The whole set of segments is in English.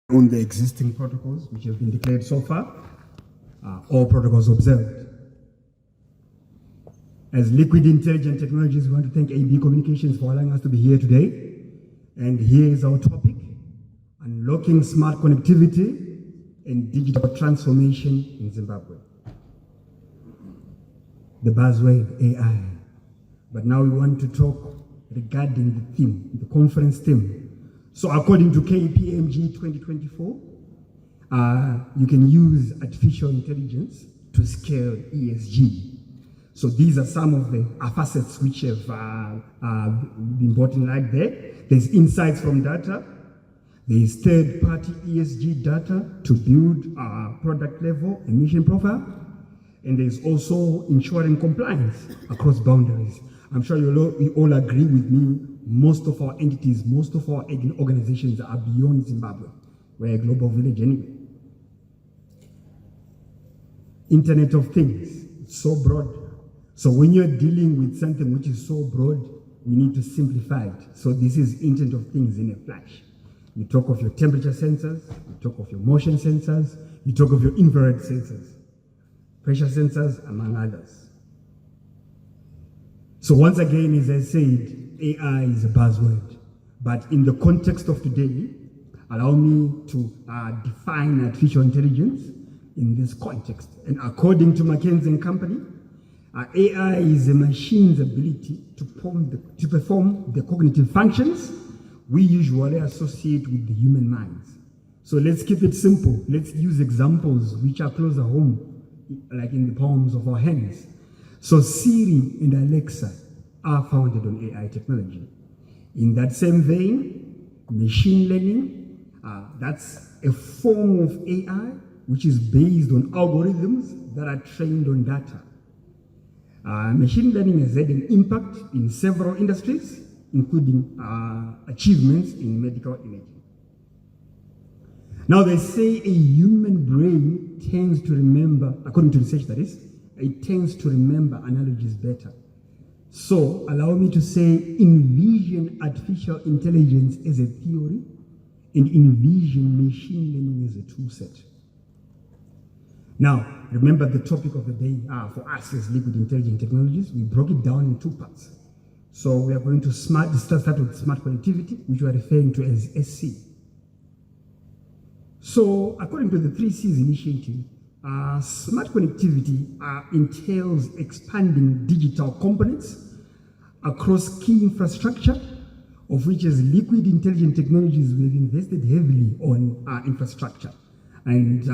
on the existing protocols which have been declared so far, all protocols observed. As Liquid Intelligent Technologies, we want to thank AB Communications for allowing us to be here today. And here is our topic: unlocking smart connectivity and digital transformation in Zimbabwe. The buzzword AI. But now we want to talk regarding the theme, the conference theme. So according to KPMG 2024, you can use artificial intelligence to scale ESG. So these are some of the facets which have been brought in like that. There's insights from data. There's third-party ESG data to build product level emission profile. And there's also ensuring compliance across boundaries. I'm sure you all agree with me, most of our entities, most of our organizations are beyond Zimbabwe. We're a global village anyway. Internet of Things, it's so broad. So when you're dealing with something which is so broad, we need to simplify it. So this is Internet of Things in a flash. You talk of your temperature sensors, you talk of your motion sensors, you talk of your infrared sensors, pressure sensors, among others. So once again, as I said, AI is a buzzword. But in the context of today, allow me to define artificial intelligence in this context. And according to McKinsey & Company, AI is a machine's ability to perform the cognitive functions we usually associate with the human minds. So let's keep it simple. Let's use examples which are closer home, like in the palms of our hands. So Siri and Alexa are founded on AI technology. In that same vein, machine learning, that's a form of AI which is based on algorithms that are trained on data. Machine learning has had an impact in several industries, including achievements in medical imaging. Now they say a human brain tends to remember, according to research that is, it tends to remember analogies better. So allow me to say, envision artificial intelligence as a theory and envision machine learning as a tool set. Now, remember the topic of the day for us as Liquid Intelligent Technologies, we broke it down in two parts. So we are going to start with smart connectivity, which we are referring to as SC. So according to the 3 C's initiative, smart connectivity entails expanding digital components across key infrastructure, of which as Liquid Intelligent Technologies, we have invested heavily on infrastructure. And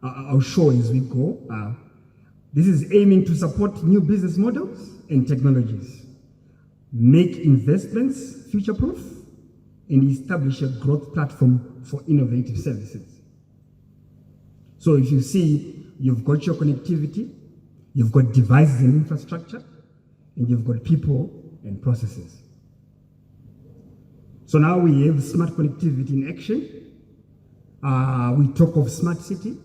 I'll show as we go. This is aiming to support new business models and technologies, make investments future-proof, and establish a growth platform for innovative services. So if you see, you've got your connectivity, you've got devices and infrastructure, and you've got people and processes. So now we have smart connectivity in action. We talk of smart city,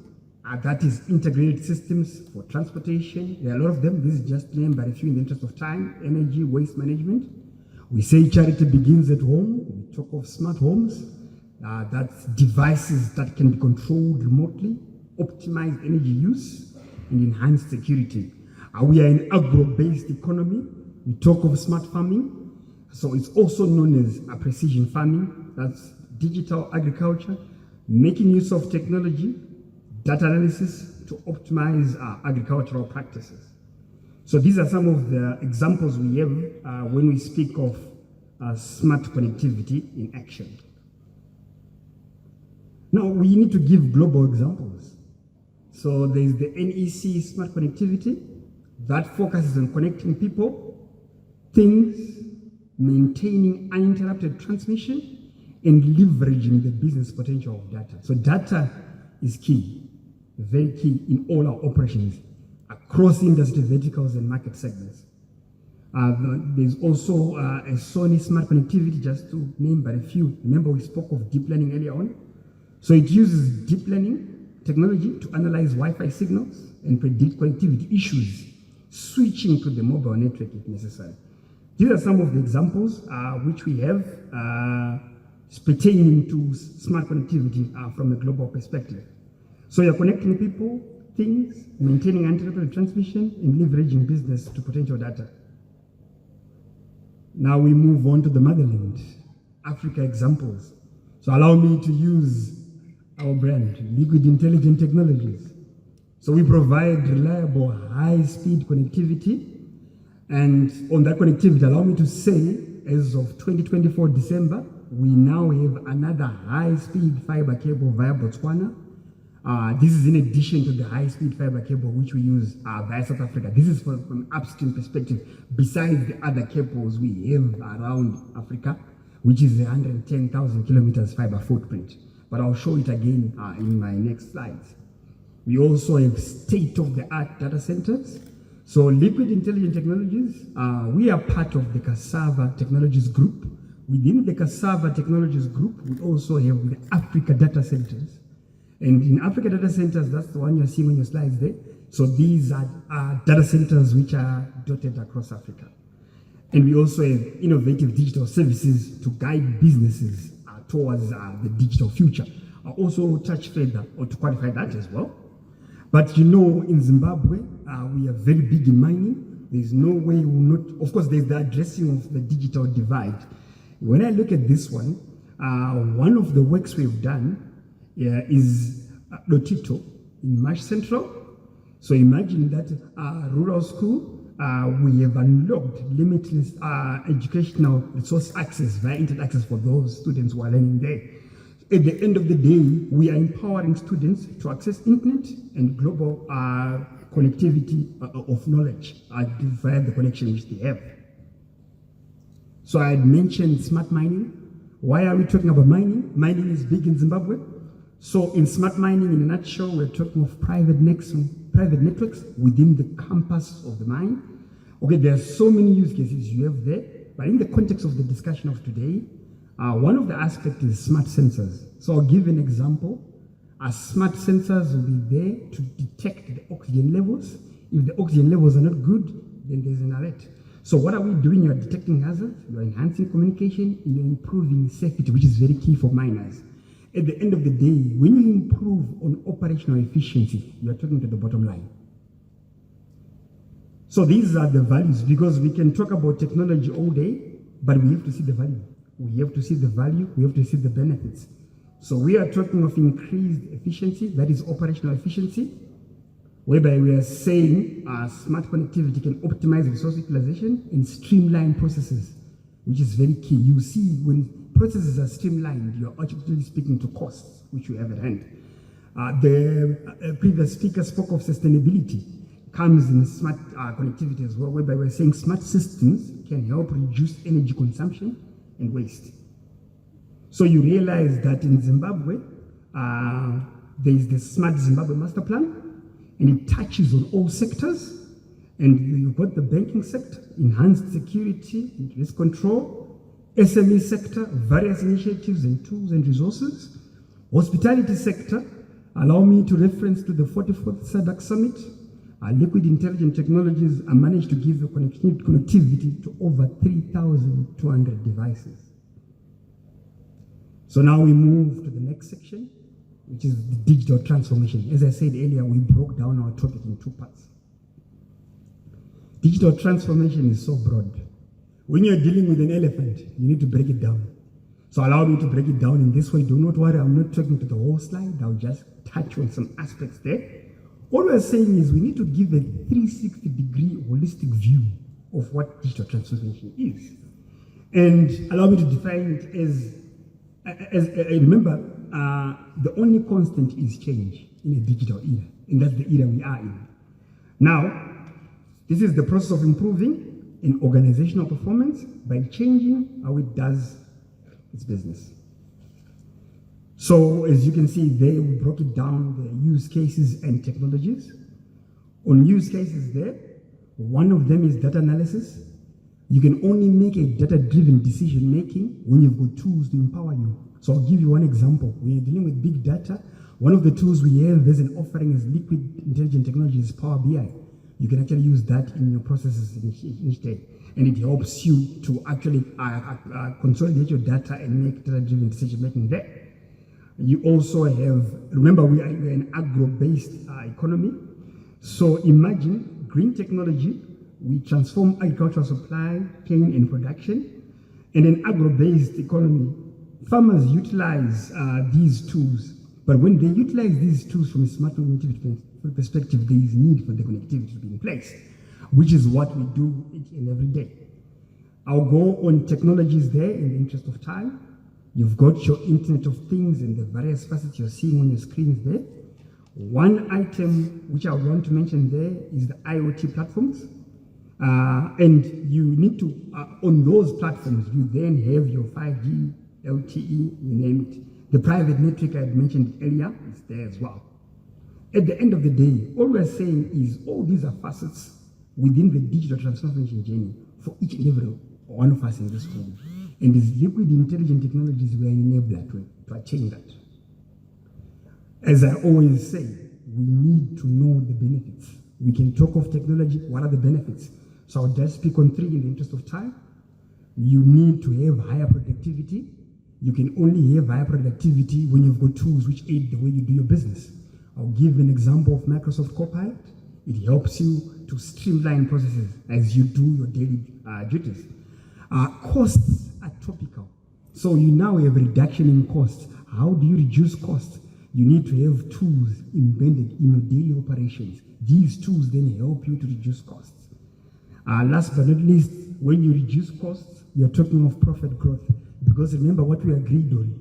that is integrated systems for transportation. There are a lot of them. This is just named by a few in the interest of time: energy, waste management. We say charity begins at home. We talk of smart homes. That's devices that can be controlled remotely, optimize energy use, and enhance security. We are an agro-based economy. We talk of smart farming. So it's also known as precision farming. That's digital agriculture, making use of technology, data analysis to optimize agricultural practices. So these are some of the examples we have when we speak of smart connectivity in action. Now we need to give global examples. So there's the NEC smart connectivity that focuses on connecting people, things, maintaining uninterrupted transmission, and leveraging the business potential of data. So data is key, very key in all our operations across industry verticals and market segments. There's also a Sony smart connectivity, just to name but a few. Remember we spoke of deep learning earlier on? So it uses deep learning technology to analyze Wi-Fi signals and predict connectivity issues, switching to the mobile network if necessary. These are some of the examples which we have. pertaining to smart connectivity from a global perspective. So you're connecting people, things, maintaining uninterrupted transmission, and leveraging business to potential data. Now we move on to the motherland, Africa examples. So allow me to use our brand, Liquid Intelligent Technologies. So we provide reliable, high-speed connectivity. And on that connectivity, allow me to say, as of 2024 December, we now have another high-speed fiber cable via Botswana. This is in addition to the high-speed fiber cable which we use via South Africa. This is from an upstream perspective, besides the other cables we have around Africa, which is 110,000 kilometers fiber footprint. But I'll show it again in my next slides. We also have state-of-the-art data centers. So Liquid Intelligent Technologies, we are part of the Cassava Technologies Group. Within the Cassava Technologies Group, we also have the Africa Data Centers. And in Africa Data Centers, that's the one you're seeing on your slides there. So these are data centers which are dotted across Africa. And we also have innovative digital services to guide businesses towards the digital future. I'll also touch further or to qualify that as well. But in Zimbabwe, we are very big in mining. There's no way we will not, of course, there's the addressing of the digital divide. When I look at this one of the works we've done is Lotito in Marsh Central. So imagine that rural school, we have unlocked limitless educational resource access via internet access for those students who are learning there. At the end of the day, we are empowering students to access internet and global connectivity of knowledge via the connection which they have. So I had mentioned smart mining. Why are we talking about mining? Mining is big in Zimbabwe. So in smart mining, in a nutshell, we're talking of private networks within the campus of the mine. Okay, there are so many use cases you have there, but in the context of the discussion of today, one of the aspects is smart sensors. So I'll give an example. Smart sensors will be there to detect the oxygen levels. If the oxygen levels are not good, then there's an alert. So what are we doing? You're detecting hazards, you're enhancing communication, and you're improving safety, which is very key for miners. At the end of the day, when you improve on operational efficiency, you're talking to the bottom line. So these are the values, because we can talk about technology all day, but we have to see the value. We have to see the value, we have to see the benefits. So we are talking of increased efficiency, that is operational efficiency, whereby we are saying smart connectivity can optimize resource utilization and streamline processes, which is very key. You see, when processes are streamlined, you're actually speaking to costs, which you have at hand. The previous speaker spoke of sustainability, comes in smart connectivity as well, whereby we're saying smart systems can help reduce energy consumption and waste. So you realize that in Zimbabwe, there is the Smart Zimbabwe Master Plan, and it touches on all sectors. And you've got the banking sector, enhanced security, risk control, SME sector, various initiatives and tools and resources. Hospitality sector, allow me to reference to the 44th SADC Summit. Liquid Intelligent Technologies are managed to give connectivity to over 3,200 devices. So now we move to the next section, which is the digital transformation. As I said earlier, we broke down our topic in two parts. Digital transformation is so broad. When you're dealing with an elephant, you need to break it down. So allow me to break it down in this way. Do not worry, I'm not talking to the whole slide. I'll just touch on some aspects there. What we're saying is we need to give a 360-degree holistic view of what digital transformation is. And allow me to define it as remember, the only constant is change in a digital era, and that's the era we are in. Now, this is the process of improving in organizational performance by changing how it does its business. So, as you can see there, we broke it down, the use cases and technologies. On use cases there, one of them is data analysis. You can only make a data-driven decision-making when you've got tools to empower you. So I'll give you one example. When you're dealing with big data, one of the tools we have as an offering is Liquid Intelligent Technologies Power BI. You can actually use that in your processes in each day. And it helps you to actually consolidate your data and make data-driven decision-making there. You also have, remember we're an agro-based economy. So imagine green technology, we transform agricultural supply, chain and production. In an agro-based economy, farmers utilize these tools. But when they utilize these tools from a smart connectivity perspective, there is need for the connectivity to be in place, which is what we do each and every day. I'll go on technologies there in the interest of time. You've got your Internet of Things and the various facets you're seeing on your screens there. One item which I want to mention there is the IoT platforms. And you need to, on those platforms, you then have your 5G, LTE, you name it. The private network I had mentioned earlier is there as well. At the end of the day, all we're saying is all these are facets within the digital transformation journey for each and every one of us in this room. And these liquid intelligent technologies were an enabler to attain that. As I always say, we need to know the benefits. We can talk of technology, what are the benefits? So I'll just speak on three in the interest of time. You need to have higher productivity. You can only have higher productivity when you've got tools which aid the way you do your business. I'll give an example of Microsoft Copilot. It helps you to streamline processes as you do your daily duties. Costs are topical. So you now have a reduction in costs. How do you reduce costs? You need to have tools embedded in your daily operations. These tools then help you to reduce costs. Last but not least, when you reduce costs, you're talking of profit growth. Because remember what we agreed on,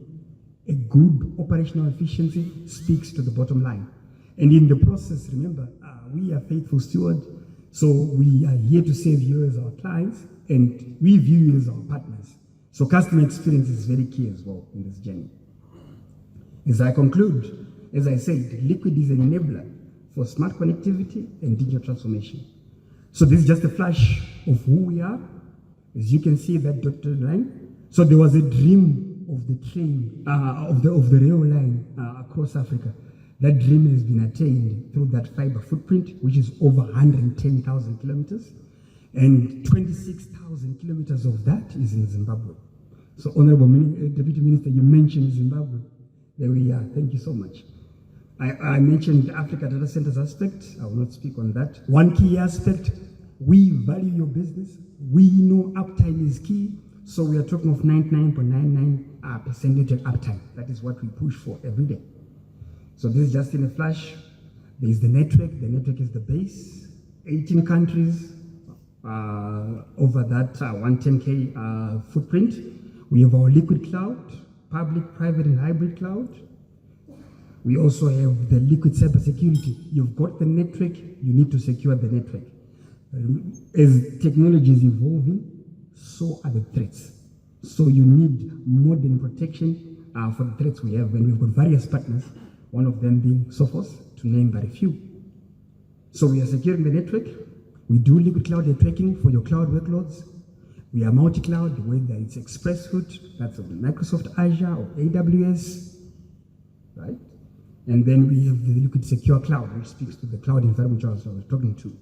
a good operational efficiency speaks to the bottom line. And in the process, remember, we are faithful stewards, so we are here to serve you as our clients, and we view you as our partners. So customer experience is very key as well in this journey. As I conclude, as I said, Liquid is an enabler for smart connectivity and digital transformation. So this is just a flash of who we are. As you can see that dotted line. So there was a dream of the train, of the rail line across Africa. That dream has been attained through that fiber footprint, which is over 110,000 kilometers. And 26,000 kilometers of that is in Zimbabwe. So Honorable Deputy Minister, you mentioned Zimbabwe. There we are. Thank you so much. I mentioned the Africa data centers aspect. I will not speak on that. One key aspect, we value your business. We know uptime is key. So we are talking of 99.99% network uptime. That is what we push for every day. So this is just in a flash. There is the network. The network is the base. 18 countries over that 110K footprint. We have our liquid cloud, public, private, and hybrid cloud. We also have the liquid cybersecurity. You've got the network, you need to secure the network. As technology is evolving, so are the threats. So you need modern protection for the threats we have, and we've got various partners, one of them being Sophos, to name but a few. So we are securing the network. We do liquid cloud networking for your cloud workloads. We are multi-cloud, whether it's ExpressRoute, that's on Microsoft Azure or AWS, right? And then we have the liquid secure cloud, which speaks to the cloud environment I was talking to.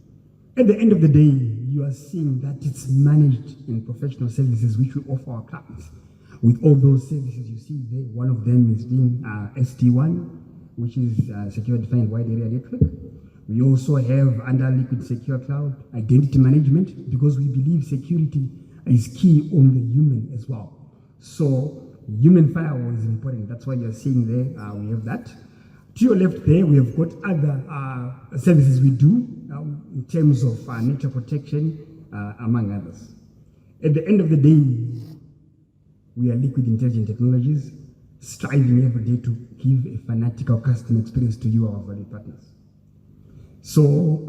At the end of the day, you are seeing that it's managed in professional services which we offer our clients. With all those services you see there, one of them is being SD1, which is Secure Defined Wide Area Network. We also have under Liquid Secure Cloud, identity management, because we believe security is key on the human as well. So human firewall is important. That's why you're seeing there, we have that. To your left there, we have got other services we do in terms of nature protection, among others. At the end of the day, we are Liquid Intelligent Technologies, striving every day to give a fanatical customer experience to you, our valued partners. So,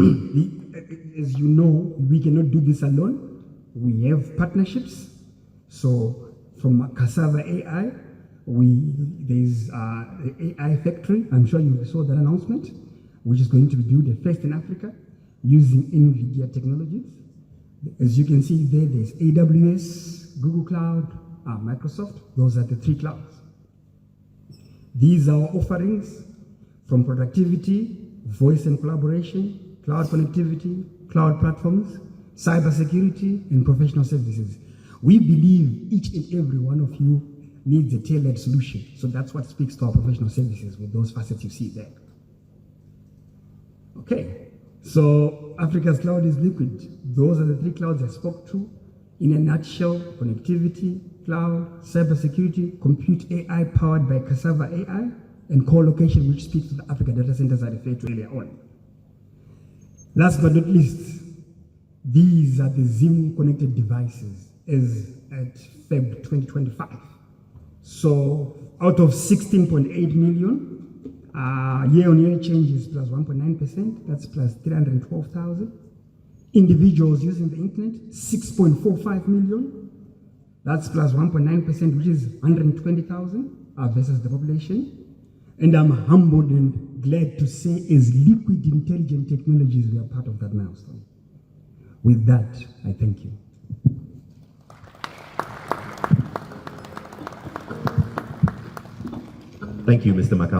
as you know, we cannot do this alone. We have partnerships. So, from Cassava AI, there's the AI factory. I'm sure you saw that announcement, which is going to be built first in Africa using NVIDIA technologies. As you can see there, there's AWS, Google Cloud, Microsoft. Those are the three clouds. These are offerings from productivity, voice and collaboration, cloud connectivity, cloud platforms, cybersecurity, and professional services. We believe each and every one of you needs a tailored solution. So that's what speaks to our professional services with those facets you see there. Okay, so Africa's cloud is liquid. Those are the three clouds I spoke to. In a nutshell, connectivity, cloud, cybersecurity, compute AI powered by Cassava AI, and co-location, which speaks to the Africa data centers I referred to earlier on. Last but not least, these are the Zim connected devices as at Feb 2025. So out of 16.8 million, year-on-year change is plus 1.9%, that's plus 312,000. Individuals using the internet, 6.45 million, that's plus 1.9%, which is 120,000 versus the population. And I'm humbled and glad to say, as Liquid Intelligent Technologies, we are part of that milestone. With that, I thank you. Thank you, Mr. Makau.